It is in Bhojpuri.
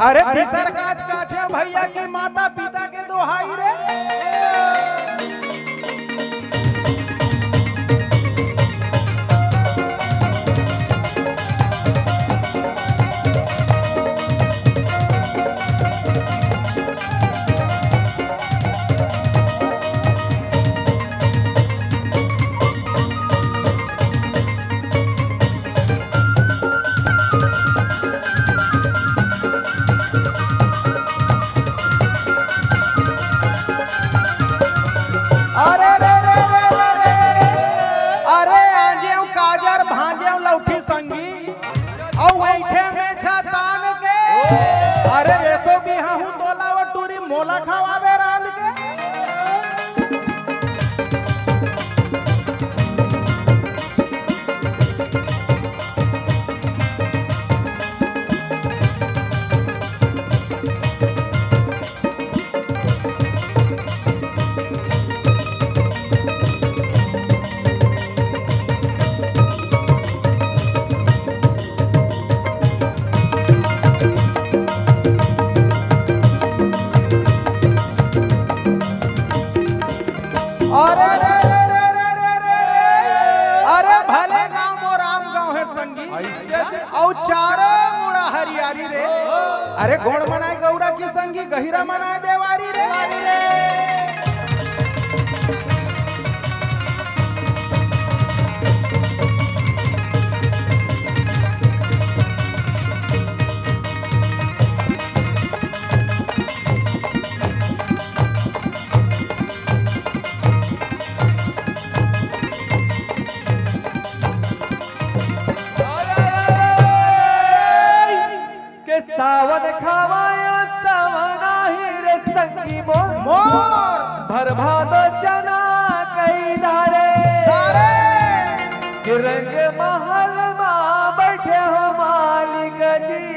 अरे तीसर काच काछे भैया की माता पिता के दोहाई रे। अरे रे रे रे रे रे, अरे आजेऊ काजर भांजेऊ लौठी संगी औ बैठे में छतान के। अरे रेसो बिहाहू तोला व टूरी मोला खवावे रान के। अरे रे रे रे रे रे रे रे, अरे भले गांव मोराम गांव है संगी औ चारो मुड़ा हरियारी रे। अरे गोड़ मनाए गौरा की संगी गहिरा मनाए देवारी रे। के सावन खावाया सावना ही रे संगी मोर मोर भर भादो चना कई धारे तारे कि रंग महल मां बैठे हो मालिक जी